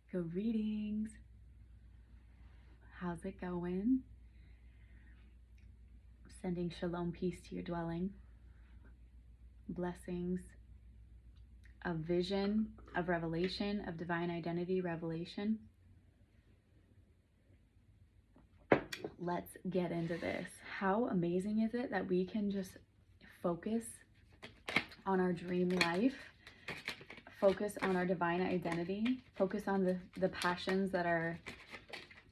Greetings. How's it going? Sending shalom, peace to your dwelling. Blessings of vision, of revelation, of divine identity revelation. Let's get into this. How amazing is it that we can just focus on our dream life, focus on our divine identity, focus on the passions that are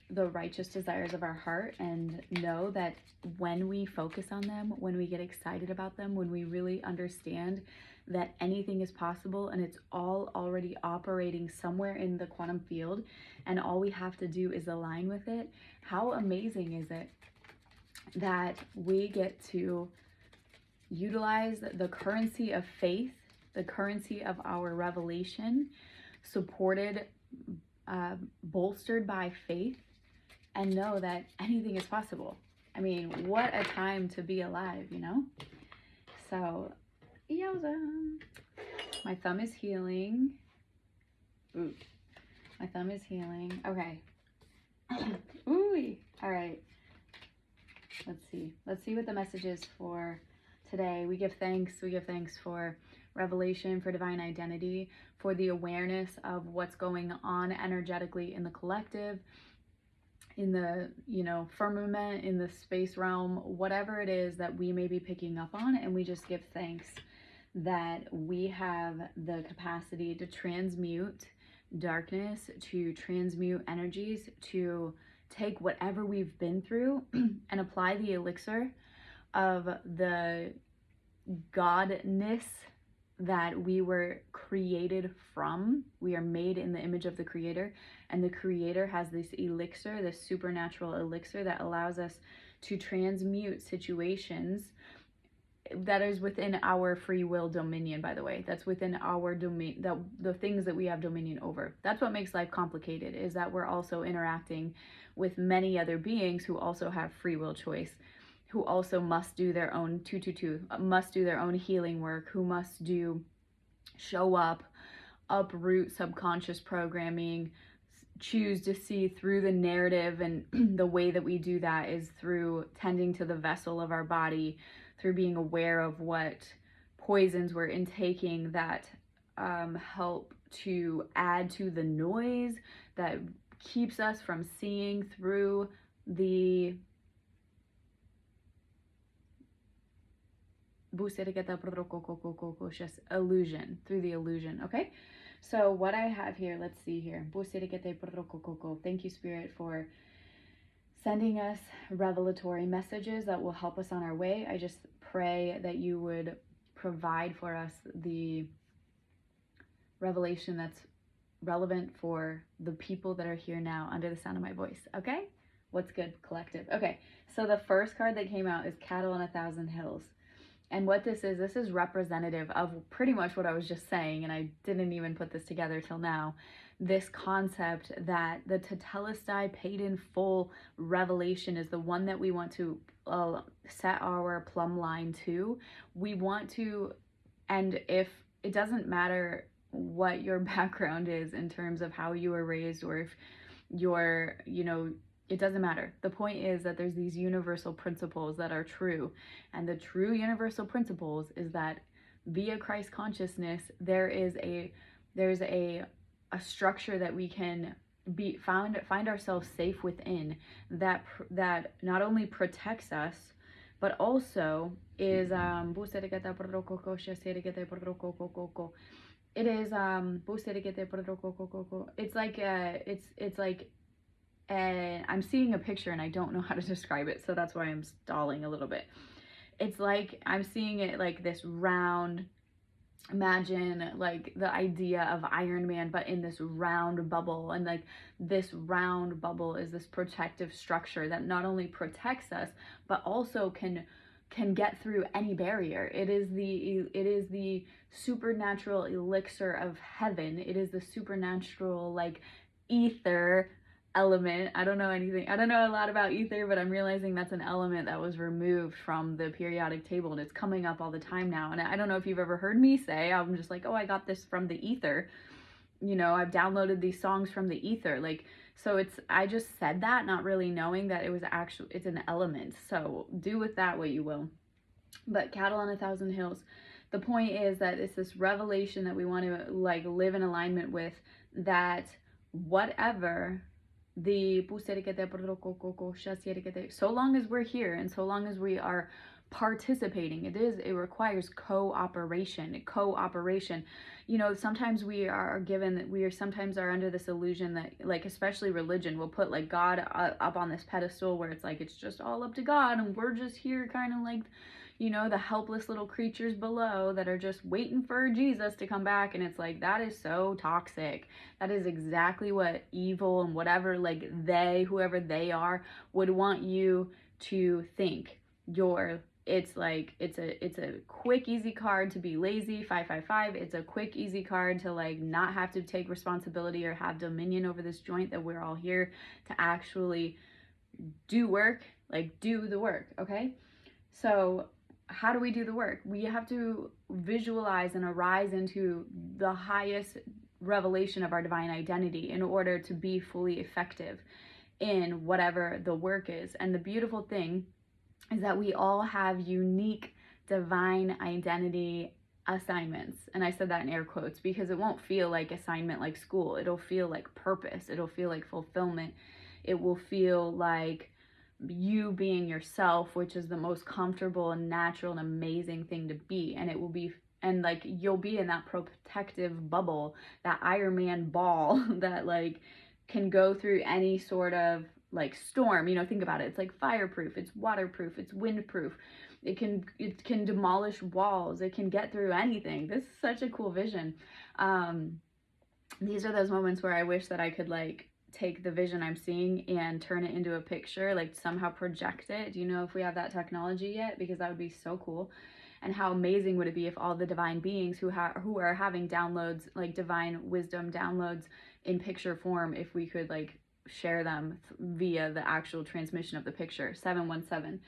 the righteous desires of our heart, and know that when we focus on them, when we get excited about them, when we really understand that anything is possible and it's all already operating somewhere in the quantum field and all we have to do is align with it, how amazing is it that we get to utilize the currency of faith, the currency of our revelation, supported, bolstered by faith, and know that anything is possible. I mean, what a time to be alive, you know? So, yowza. My thumb is healing. Ooh. My thumb is healing. Okay. Ooh. All right. Let's see. Let's see what the message is for today. We give thanks. We give thanks for revelation, for divine identity, for the awareness of what's going on energetically in the collective, in the, firmament, in the space realm, whatever it is that we may be picking up on. And we just give thanks that we have the capacity to transmute darkness, to transmute energies, to take whatever we've been through and apply the elixir of the godness that we were created from. We are made in the image of the Creator, and the Creator has this elixir, this supernatural elixir that allows us to transmute situations that is within our free will dominion, by the way. That's within our domain, that the things that we have dominion over. That's what makes life complicated, is that we're also interacting with many other beings who also have free will choice, who also must do their own must do their own healing work, who must show up, uproot subconscious programming, choose to see through the narrative. And the way that we do that is through tending to the vessel of our body, through being aware of what poisons we're intaking that help to add to the noise that keeps us from seeing through the illusion, through the illusion. Okay, so what I have here, let's see here. Thank you, Spirit, for sending us revelatory messages that will help us on our way. I just pray that you would provide for us the revelation that's relevant for the people that are here now under the sound of my voice. Okay, what's good, collective? Okay, so the first card that came out is Cattle on 1,000 Hills. And what this is representative of pretty much what I was just saying, and I didn't even put this together till now. This concept that the Tetelestai paid in full revelation is the one that we want to set our plumb line to. We want to, and if it doesn't matter what your background is in terms of how you were raised, or if you're, it doesn't matter. The point is that there's these universal principles that are true. And the true universal principles is that via Christ consciousness, there's a structure that we can find ourselves safe within, that not only protects us, but also is it's like, and I'm seeing a picture and I don't know how to describe it, so that's why I'm stalling a little bit. It's like I'm seeing it like this round, imagine like the idea of Iron Man, but in this round bubble, and like this round bubble is this protective structure that not only protects us but also can get through any barrier. It is the supernatural elixir of heaven. It is the supernatural like ether element. I don't know a lot about ether, but I'm realizing that's an element that was removed from the periodic table, and it's coming up all the time now. And I don't know if you've ever heard me say, I'm just like, oh, I got this from the ether. you know, I've downloaded these songs from the ether. Like, so I just said that, not really knowing that it was actually, it's an element. So do with that what you will. But cattle on 1,000 hills. The point is that it's this revelation that we want to like live in alignment with, that whatever so long as we're here and so long as we are participating, it requires cooperation. You know, sometimes we are given that sometimes are under this illusion that, like, especially religion will put like God up on this pedestal where it's like it's just all up to God and we're just here kind of like, you know, the helpless little creatures below that are just waiting for Jesus to come back. And it's like, that is so toxic. That is exactly what evil and whatever, like whoever they are, would want you to think. It's a quick, easy card to be lazy, 555. It's a quick, easy card to like not have to take responsibility or have dominion over this joint, that we're all here to actually do work, like do the work, okay? So how do we do the work? We have to visualize and arise into the highest revelation of our divine identity in order to be fully effective in whatever the work is. And the beautiful thing is that we all have unique divine identity assignments. And I said that in air quotes because it won't feel like assignment like school. It'll feel like purpose. It'll feel like fulfillment. It will feel like you being yourself, which is the most comfortable and natural and amazing thing to be. And it will be, and like you'll be in that protective bubble, that Iron Man ball that like can go through any sort of like storm. You know, think about it. It's like fireproof, it's waterproof, it's windproof. It can demolish walls. It can get through anything. This is such a cool vision. These are those moments where I wish that I could like take the vision I'm seeing and turn it into a picture, like somehow project it. Do you know if we have that technology yet? Because that would be so cool. And how amazing would it be if all the divine beings who are having downloads, like divine wisdom downloads in picture form, if we could like share them via the actual transmission of the picture. 717,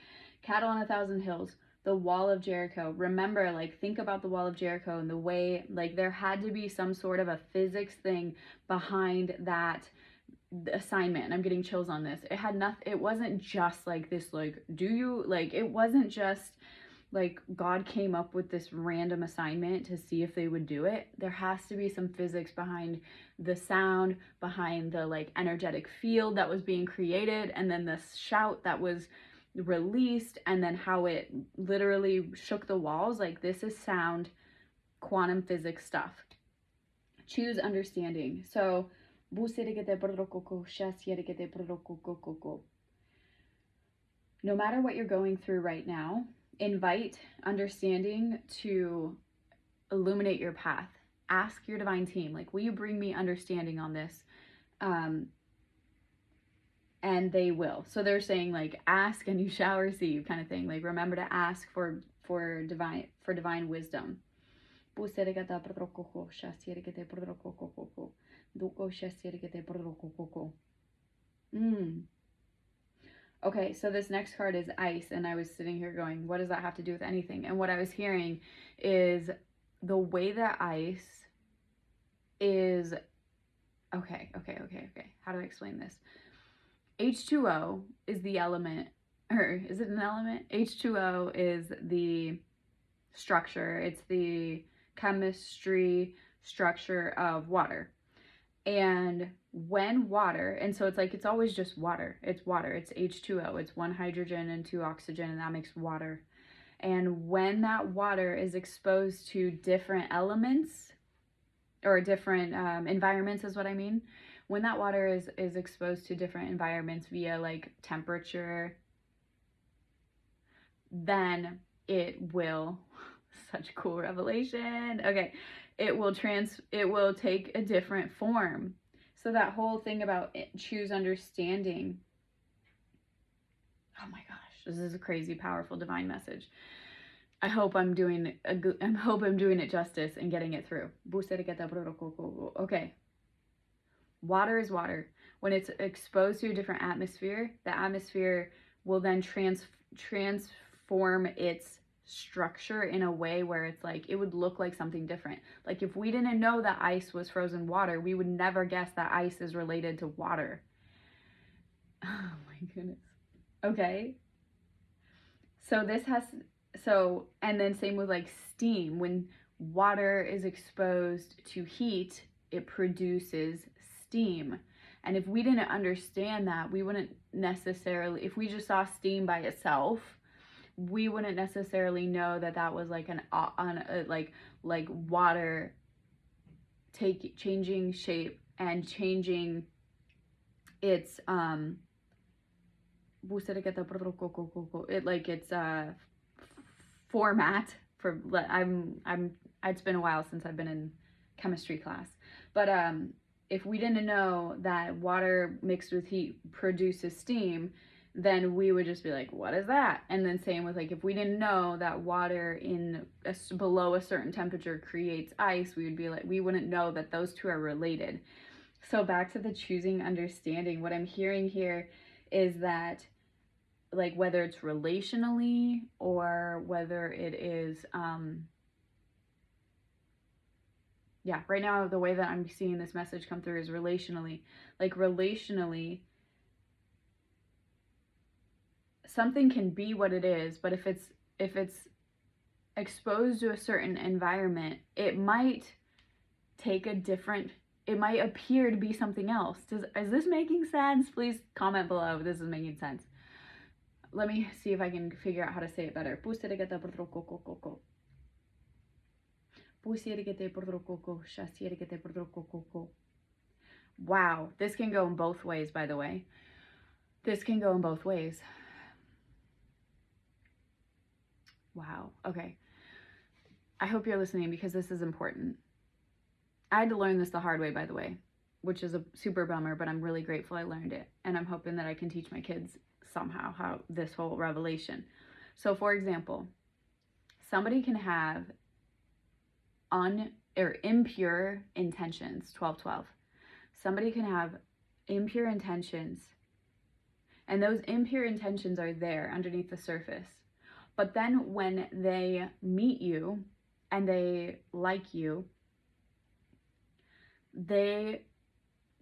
cattle on 1,000 hills, the wall of Jericho. Remember, like, think about the wall of Jericho and the way, like, there had to be some sort of a physics thing behind that assignment. And I'm getting chills on this. It had nothing, it wasn't just like this, like, it wasn't just like God came up with this random assignment to see if they would do it. There has to be some physics behind the sound, behind the like energetic field that was being created, and then the shout that was released, and then how it literally shook the walls. Like, this is sound, quantum physics stuff. Choose understanding. So no matter what you're going through right now, invite understanding to illuminate your path. Ask your divine team, like, will you bring me understanding on this? And they will. So they're saying like, ask and you shall receive, kind of thing. Like, remember to ask for divine wisdom. Okay, so this next card is ice, and I was sitting here going, what does that have to do with anything? And what I was hearing is the way that ice is, okay. How do I explain this? H2O is the element, or is it an element? H2O is the structure. It's the chemistry structure of water. And when water, and so it's like, it's always just water. It's water. It's H2O. It's 1 hydrogen and 2 oxygen, and that makes water. And when that water is exposed to different elements or different environments is what I mean. When that water is exposed to different environments via like temperature, then it will, such a cool revelation. Okay. It will take a different form. So that whole thing about choose understanding. Oh my gosh, this is a crazy, powerful, divine message. I hope I'm doing it justice and getting it through. Okay. Water is water. When it's exposed to a different atmosphere, the atmosphere will then transform its structure in a way where it's like it would look like something different. Like if we didn't know that ice was frozen water, we would never guess that ice is related to water. Oh my goodness. Okay. So and then same with like steam. When water is exposed to heat, it produces steam. And if we didn't understand that, we wouldn't necessarily, if we just saw steam by itself, we wouldn't necessarily know that that was like like water changing shape and changing its its format for it's been a while since I've been in chemistry class, but if we didn't know that water mixed with heat produces steam, then we would just be like, what is that? And then same with like, if we didn't know that water below a certain temperature creates ice, we would be like, we wouldn't know that those two are related. So back to the choosing understanding, what I'm hearing here is that like whether it's relationally or whether it is right now the way that I'm seeing this message come through is relationally. Like relationally, something can be what it is, but if it's exposed to a certain environment, it might appear to be something else. Is this making sense? Please comment below if this is making sense. Let me see if I can figure out how to say it better. Wow, this can go in both ways, by the way. This can go in both ways. Wow, okay. I hope you're listening because this is important. I had to learn this the hard way, by the way, which is a super bummer, but I'm really grateful I learned it. And I'm hoping that I can teach my kids somehow how this whole revelation. So for example, somebody can have impure intentions, 12-12. Somebody can have impure intentions, and those impure intentions are there underneath the surface. But then when they meet you and they like you, they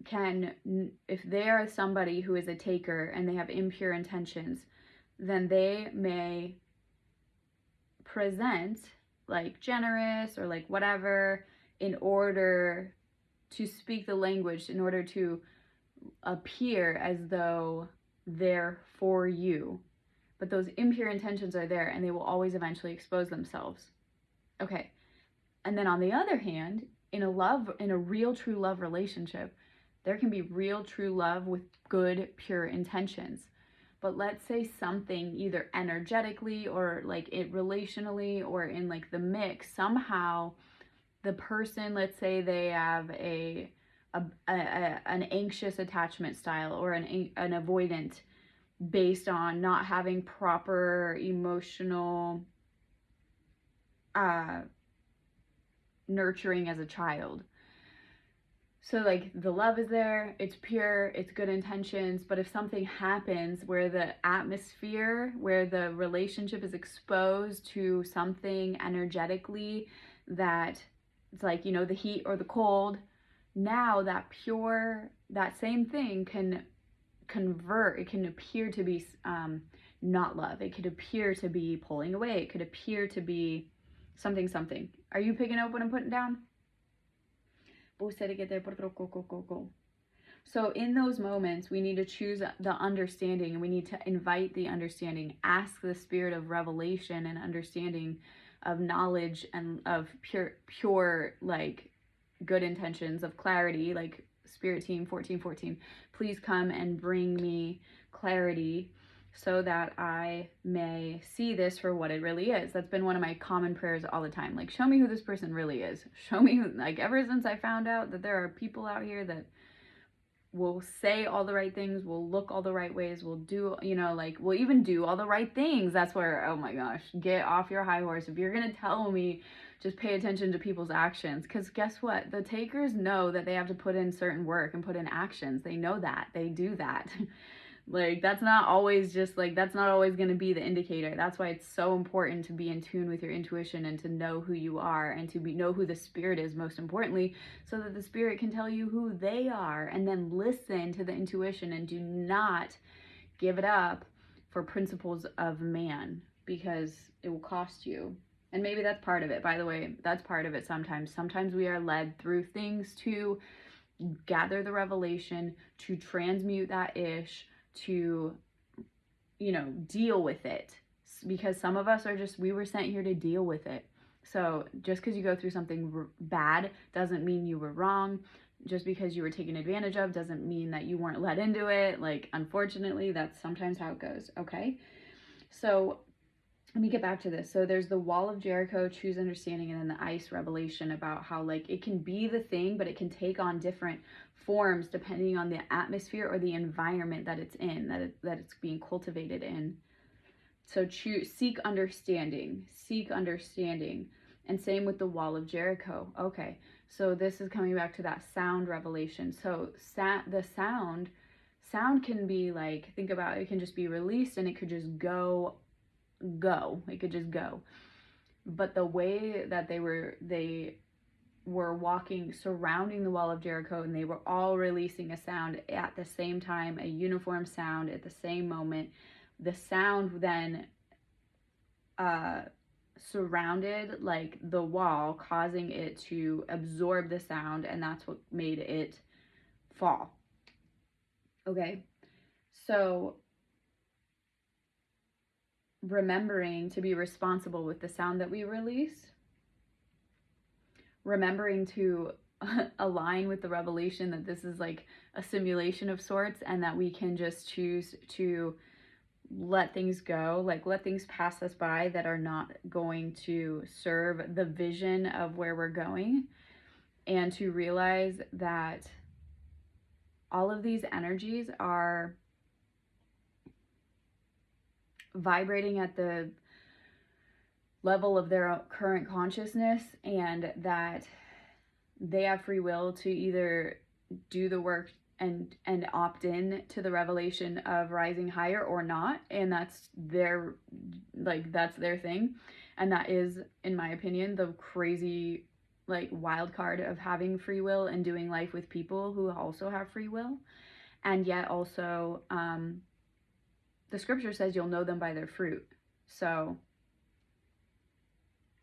can, if they are somebody who is a taker and they have impure intentions, then they may present like generous or like whatever in order to speak the language, in order to appear as though they're for you. But those impure intentions are there and they will always eventually expose themselves. Okay. And then on the other hand, in a real true love relationship, there can be real true love with good, pure intentions. But let's say something either energetically or like it relationally or in like the mix, somehow the person, let's say they have an anxious attachment style or an avoidant based on not having proper emotional nurturing as a child. So like the love is there, it's pure, it's good intentions, but if something happens where the atmosphere, where the relationship is exposed to something energetically that it's like, you know, the heat or the cold, now that same thing can convert, it can appear to be not love, it could appear to be pulling away, it could appear to be something. Are you picking up what I'm putting down? So in those moments, we need to choose the understanding, and we need to invite the understanding, ask the spirit of revelation and understanding, of knowledge and of pure like good intentions, of clarity, like spirit team 1414, please come and bring me clarity so that I may see this for what it really is. That's been one of my common prayers all the time. Like, show me who this person really is. Show me who, like, ever since I found out that there are people out here that will say all the right things, will look all the right ways, will do, you know, like, will even do all the right things. That's where, oh my gosh, get off your high horse. If you're going to tell me, just pay attention to people's actions. Because guess what? The takers know that they have to put in certain work and put in actions. They know that. They do that. Like, that's not always just like, that's not always going to be the indicator. That's why it's so important to be in tune with your intuition and to know who you are and to know who the spirit is, most importantly, so that the spirit can tell you who they are, and then listen to the intuition and do not give it up for principles of man, because it will cost you. And maybe that's part of it, by the way. That's part of it sometimes. Sometimes we are led through things to gather the revelation, to transmute that ish, to, you know, deal with it. Because some of us are just, we were sent here to deal with it. So just because you go through something bad doesn't mean you were wrong. Just because you were taken advantage of doesn't mean that you weren't let into it. Like, unfortunately, that's sometimes how it goes. Okay. So let me get back to this. So there's the wall of Jericho, choose understanding, and then the ice revelation about how, like, it can be the thing, but it can take on different forms depending on the atmosphere or the environment that it's in, that it's being cultivated in. So seek understanding, and same with the wall of Jericho. Okay, so this is coming back to that sound revelation. So the sound can be like, think about it, it can just be released and it could just go. It could just go. But the way that they were walking, surrounding the wall of Jericho, and they were all releasing a sound at the same time, a uniform sound at the same moment. The sound then surrounded like the wall, causing it to absorb the sound, and that's what made it fall. Okay, so remembering to be responsible with the sound that we release, remembering to align with the revelation that this is like a simulation of sorts, and that we can just choose to let things go, like let things pass us by that are not going to serve the vision of where we're going, and to realize that all of these energies are vibrating at the level of their current consciousness, and that they have free will to either do the work and opt in to the revelation of rising higher or not, and that's their thing. And that is, in my opinion, the crazy like wild card of having free will and doing life with people who also have free will. And yet also the scripture says you'll know them by their fruit. So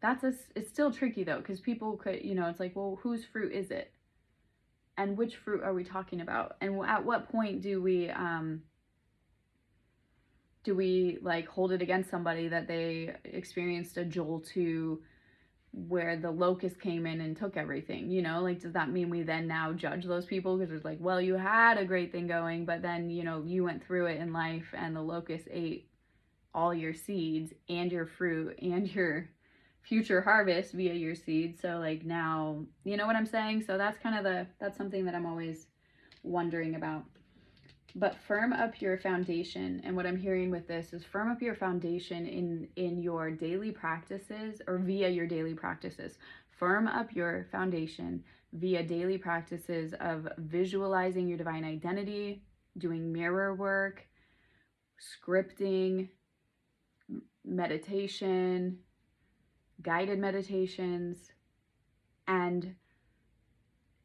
it's still tricky though, because people could, you know, it's like, well, whose fruit is it? And which fruit are we talking about? And at what point do we like hold it against somebody that they experienced a jolt to where the locust came in and took everything, you know? Like, does that mean we then now judge those people because it's like, well, you had a great thing going, but then, you know, you went through it in life and the locust ate all your seeds and your fruit and your future harvest via your seeds. So like, now, you know what I'm saying? So that's kind of that's something that I'm always wondering about. But firm up your foundation. And what I'm hearing with this is firm up your foundation in your daily practices, or via your daily practices. Firm up your foundation via daily practices of visualizing your divine identity, doing mirror work, scripting, meditation, guided meditations, and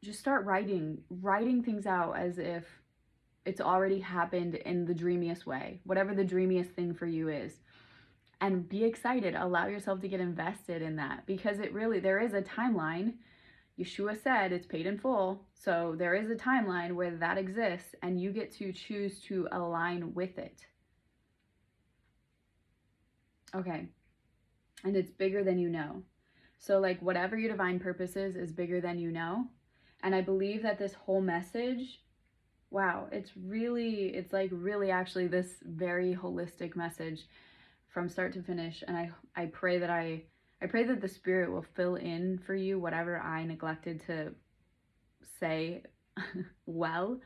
just start writing things out as if it's already happened in the dreamiest way, whatever the dreamiest thing for you is. And be excited, allow yourself to get invested in that, because there is a timeline. Yeshua said it's paid in full. So there is a timeline where that exists, and you get to choose to align with it. Okay. And it's bigger than you know. So like, whatever your divine purpose is bigger than you know. And I believe that this whole message, wow, it's like really actually this very holistic message from start to finish. And I pray that the spirit will fill in for you whatever I neglected to say well,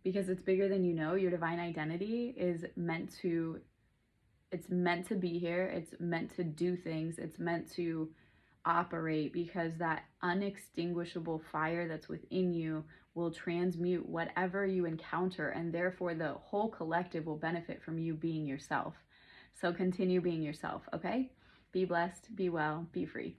because it's bigger than you know. Your divine identity is meant to be here. It's meant to do things. It's meant to operate, because that unextinguishable fire that's within you will transmute whatever you encounter, and therefore the whole collective will benefit from you being yourself. So continue being yourself, okay? Be blessed, be well, be free.